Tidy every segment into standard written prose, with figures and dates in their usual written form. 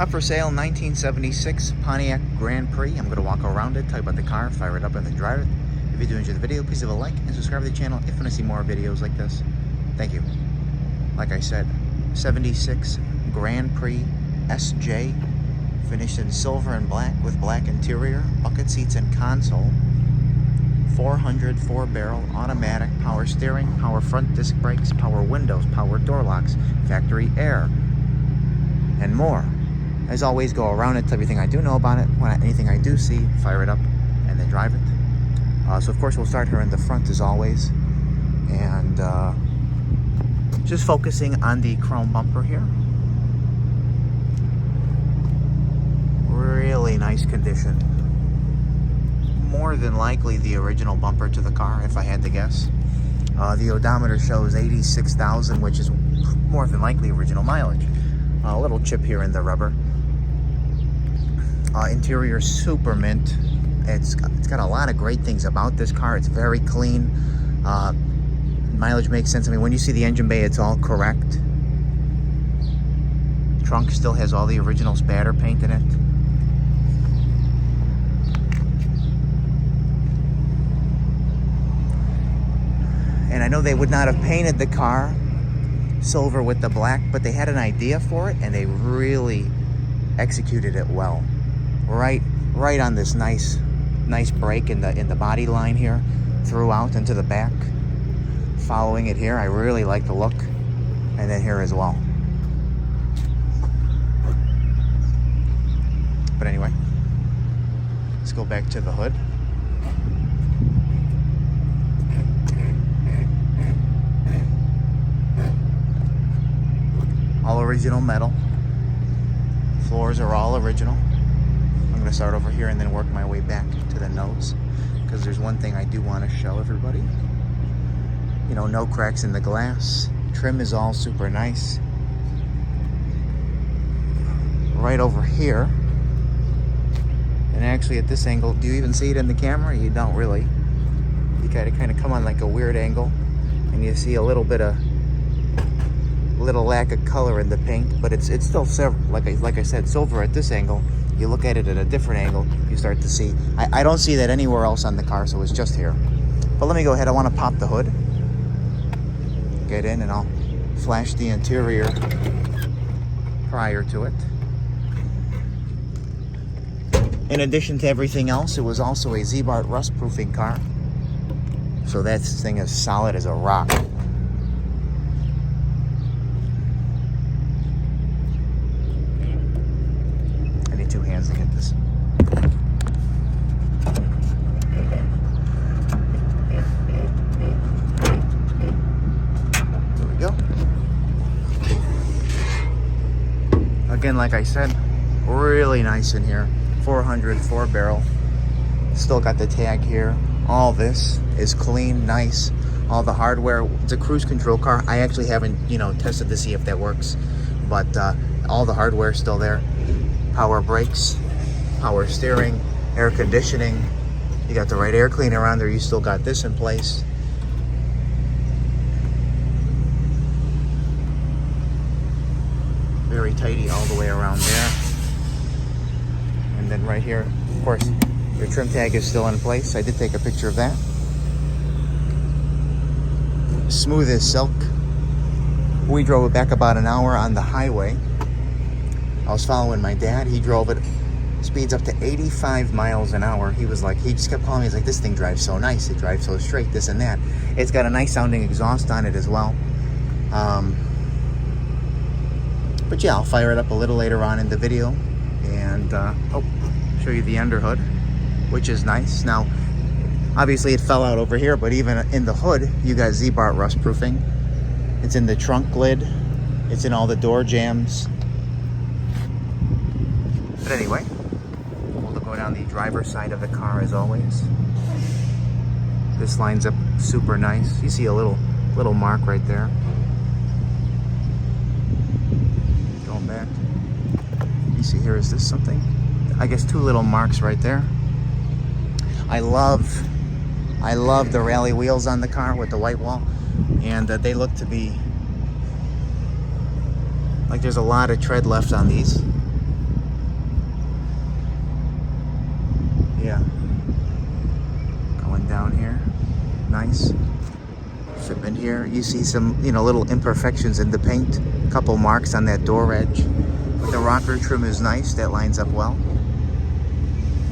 Up for sale, 1976 Pontiac Grand Prix. I'm going to walk around it, talk about the car, fire it up, and then drive it. If you do enjoy the video, please leave a like and subscribe to the channel if you want to see more videos like this. Thank you. Like I said, 76 Grand Prix SJ, finished in silver and black with black interior, bucket seats and console. 400 4-barrel automatic, power steering, power front disc brakes, power windows, power door locks, factory air, and more. As always, go around it, tell everything I do know about it. Anything I do see, fire it up and then drive it. So of course we'll start here in the front as always, and just focusing on the chrome bumper here. Really nice condition. More than likely the original bumper to the car, if I had to guess. The odometer shows 86,000, which is more than likely original mileage. A little chip here in the rubber. Interior super mint. It's got a lot of great things about this car. It's very clean. Mileage makes sense. I mean, when you see the engine bay, it's all correct. Trunk still has all the original spatter paint in it. And I know they would not have painted the car silver with the black, but they had an idea for it and they really executed it well. Right on this nice break in the body line here, throughout into the back. Following it here, I really like the look, and then here as well. But anyway, let's go back to the hood. All original metal. Floors are all original. I'm going to start over here and then work my way back to the nose, because there's one thing I do want to show everybody. You know, no cracks in the glass. Trim is all super nice. Right over here, and actually at this angle, do you even see it in the camera? You don't really. You gotta kind of come on like a weird angle, and you see a little lack of color in the paint, but it's still silver. Like I said, silver at this angle. You look at it at a different angle, you start to see. I don't see that anywhere else on the car, so it's just here. But let me go ahead. I want to pop the hood, get in, and I'll flash the interior prior to it. In addition to everything else, it was also a Z-Bart rust-proofing car, so that thing is solid as a rock. Two hands to get this. There we go. Again, like I said, really nice in here. 400 4-barrel. Still got the tag here. All this is clean, nice. All the hardware. It's a cruise control car. I actually haven't, tested to see if that works, but all the hardware is still there. Power brakes, power steering, air conditioning. You got the right air cleaner on there. You still got this in place. Very tidy all the way around there. And then right here, of course, your trim tag is still in place. I did take a picture of that. Smooth as silk. We drove it back about an hour on the highway. I was following my dad. He drove it, speeds up to 85 miles an hour. He just kept calling me. He's like, this thing drives so nice. It drives so straight, this and that. It's got a nice sounding exhaust on it as well. But yeah, I'll fire it up a little later on in the video and show you the underhood, which is nice. Now, obviously it fell out over here, but even in the hood, you got Z-Bart rust proofing. It's in the trunk lid. It's in all the door jambs. But anyway, we'll go down the driver's side of the car as always. This lines up super nice. You see a little mark right there. Going back. You see here, is this something? I guess two little marks right there. I love the rally wheels on the car with the white wall, and they look to be like there's a lot of tread left on these. Going down here. Nice. Flip in here. You see some, little imperfections in the paint. A couple marks on that door edge. But the rocker trim is nice. That lines up well.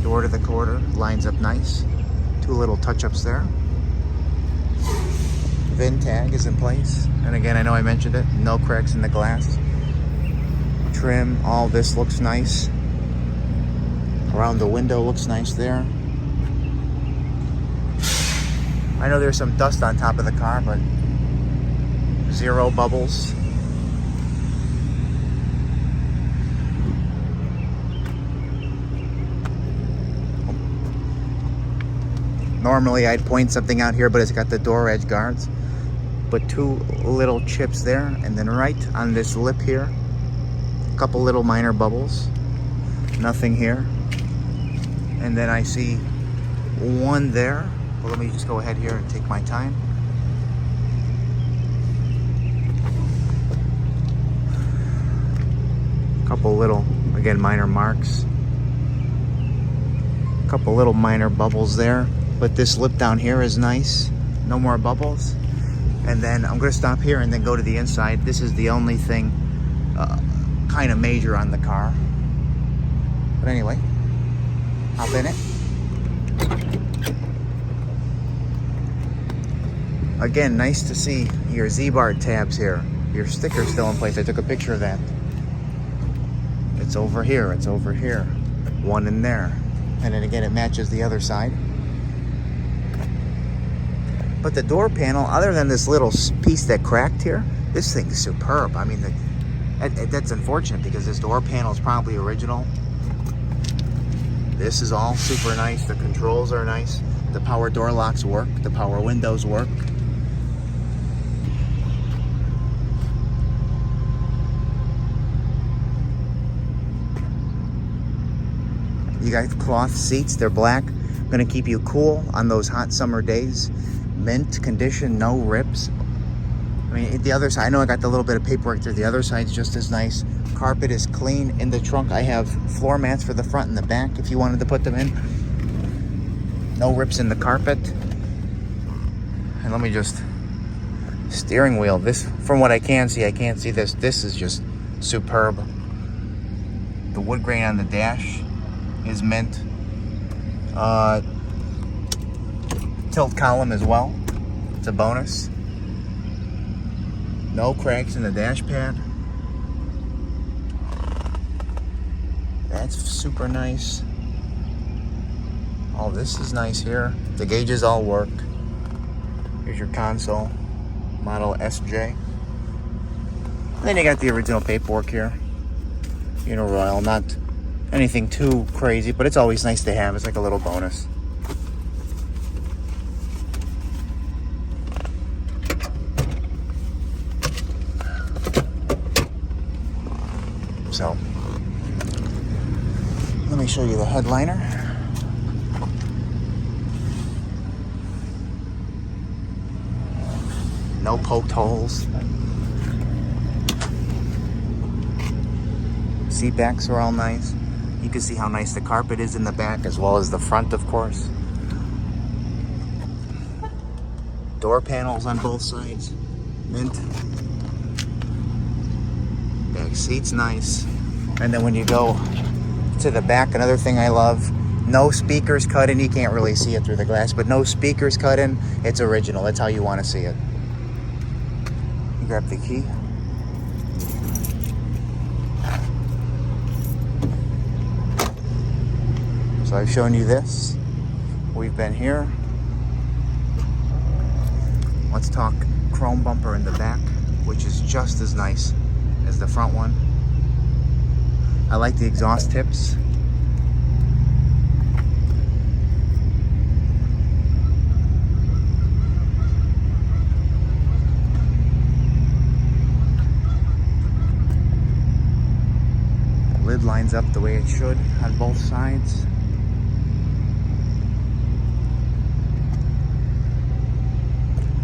Door to the quarter lines up nice. Two little touch-ups there. VIN tag is in place. And again, I know I mentioned it. No cracks in the glass. Trim. All this looks nice. Around the window looks nice there. I know there's some dust on top of the car, but zero bubbles. Normally I'd point something out here, but it's got the door edge guards. But two little chips there, and then right on this lip here, a couple little minor bubbles. Nothing here. And then I see one there. Well, let me just go ahead here and take my time. Couple little, again, minor marks. Couple little minor bubbles there. But this lip down here is nice. No more bubbles. And then I'm going to stop here and then go to the inside. This is the only thing kind of major on the car. But anyway, hop in it. Again, nice to see your Z-bar tabs here. Your sticker's still in place. I took a picture of that. It's over here. It's over here. One in there. And then again, it matches the other side. But the door panel, other than this little piece that cracked here, this thing's superb. I mean, that's unfortunate because this door panel is probably original. This is all super nice. The controls are nice. The power door locks work. The power windows work. You got cloth seats. They're black. Going to keep you cool on those hot summer days. Mint condition, no rips. I mean, the other side, I know I got the little bit of paperwork there. The other side's just as nice. Carpet is clean. In the trunk, I have floor mats for the front and the back if you wanted to put them in. No rips in the carpet. And let me just... Steering wheel. This, from what I can't see this. This is just superb. The wood grain on the dash is mint. Tilt column as well. It's a bonus. No cracks in the dash pad. That's super nice. All this is nice here. The gauges all work. Here's your console. Model SJ. And then you got the original paperwork here. Royal, not anything too crazy, but it's always nice to have. It's like a little bonus. So, let me show you the headliner. No poked holes. Seat backs are all nice. You can see how nice the carpet is in the back as well as the front, of course. Door panels on both sides. Mint. Back seat's nice. And then when you go to the back, another thing I love, no speakers cut in. You can't really see it through the glass, but no speakers cut in. It's original. That's how you want to see it. You grab the key. So I've shown you this. We've been here. Let's talk chrome bumper in the back, which is just as nice as the front one. I like the exhaust tips. Lid lines up the way it should on both sides.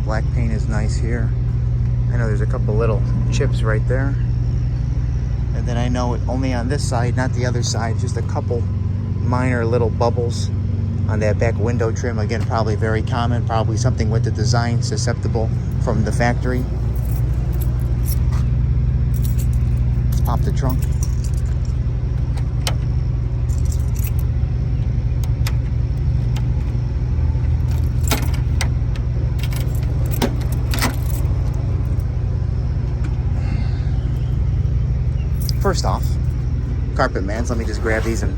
Black paint is nice here. I know there's a couple little chips right there. And then I know only on this side, not the other side, just a couple minor little bubbles on that back window trim. Again, probably very common, probably something with the design susceptible from the factory. Let's pop the trunk. First off, carpet mans, let me just grab these and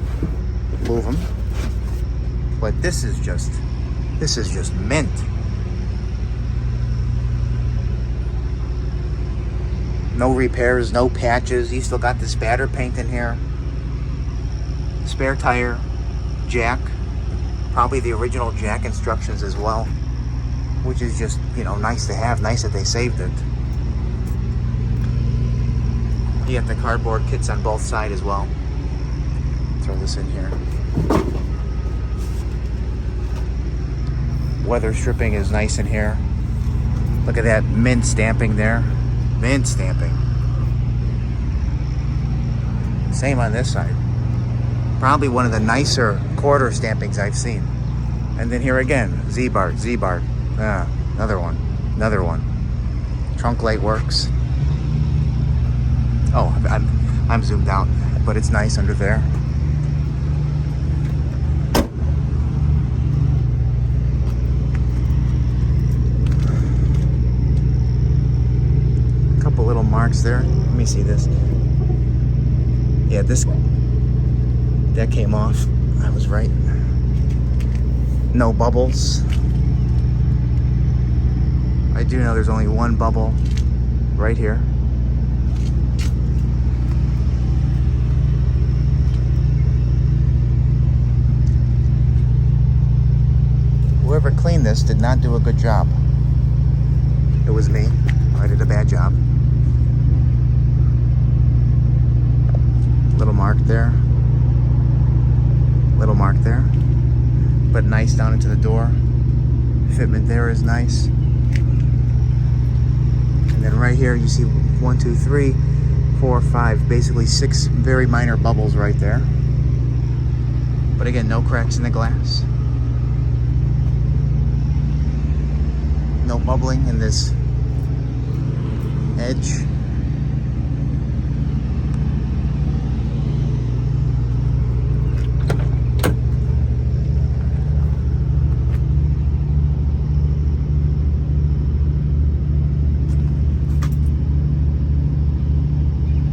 move them. But this is just mint. No repairs, no patches. You still got the spatter paint in here. Spare tire, jack, probably the original jack instructions as well, which is just, you know, nice to have. Nice that they saved it. You got the cardboard kits on both sides as well. Throw this in here. Weather stripping is nice in here. Look at that mint stamping there. Mint stamping. Same on this side. Probably one of the nicer quarter stampings I've seen. And then here again, Z-bar. Ah, another one. Trunk light works. Oh, I'm zoomed out, but it's nice under there. A couple little marks there. Let me see this. Yeah, that came off. I was right. No bubbles. I do know there's only one bubble right here. Whoever cleaned this did not do a good job. It was me. I did a bad job. Little mark there. Little mark there. But nice down into the door. Fitment there is nice. And then right here you see 1, 2, 3, 4, 5, basically 6 very minor bubbles right there. But again, no cracks in the glass. No bubbling in this edge.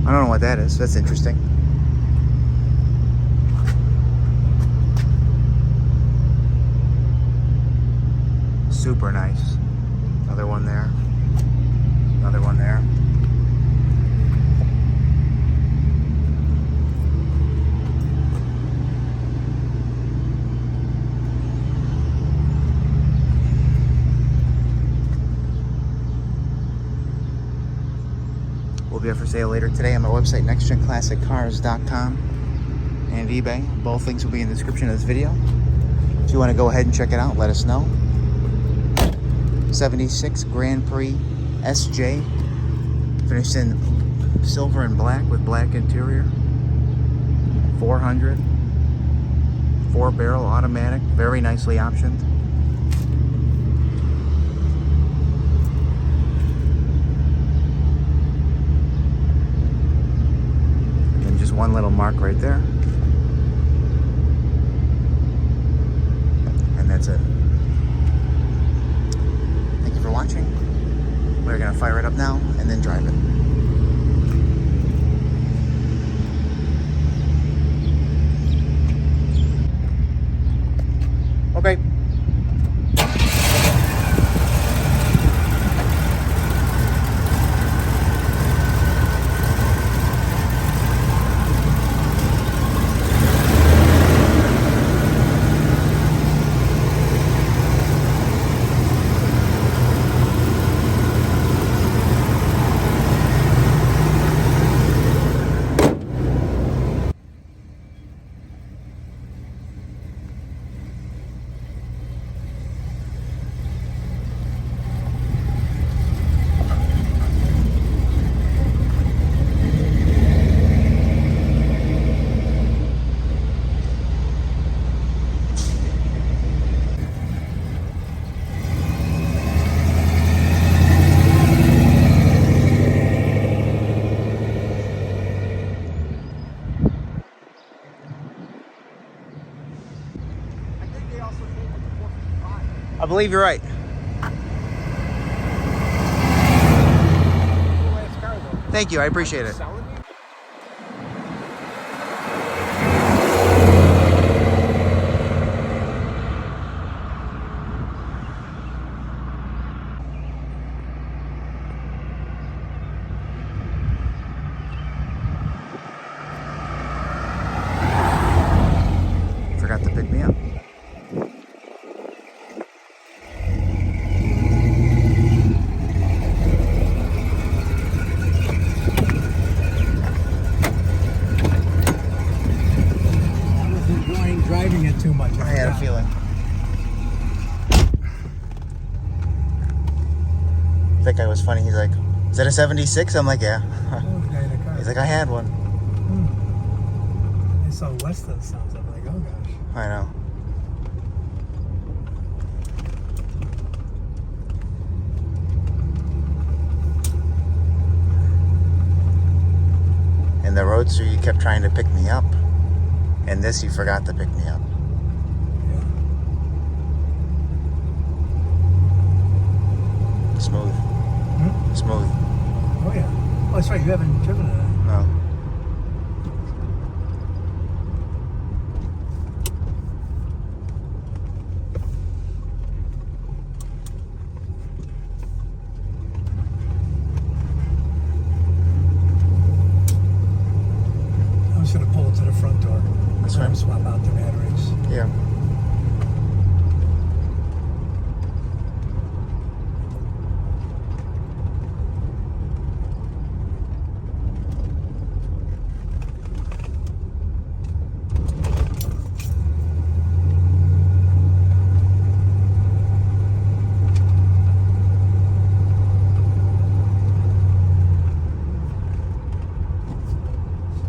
I don't know what that is. That's interesting. Super nice. Another one there. Another one there. Will be up for sale later today on my website, nextgenclassiccars.com and eBay. Both links will be in the description of this video. If you want to go ahead and check it out, let us know. 76 Grand Prix SJ, finished in silver and black with black interior. 400, 4-barrel automatic, very nicely optioned. And then just one little mark right there. And that's it. For watching. We're gonna fire it up now and then drive it. Okay. I believe you're right. Thank you. I appreciate it. Forgot to pick me up. Driving it too much. I had a feeling. That guy was funny. He's like, "Is that a 76?" I'm like, "Yeah." He's like, "I had one." I saw Weston sounds. I'm like, oh gosh. I know. And the Roadster, you kept trying to pick me up. And this, you forgot to pick me up. Yeah. Smooth. Smooth. Oh yeah. Oh, that's right. You haven't driven it. No. I'm just gonna pull it to the front door. That's right. Swap out the batteries. Yeah.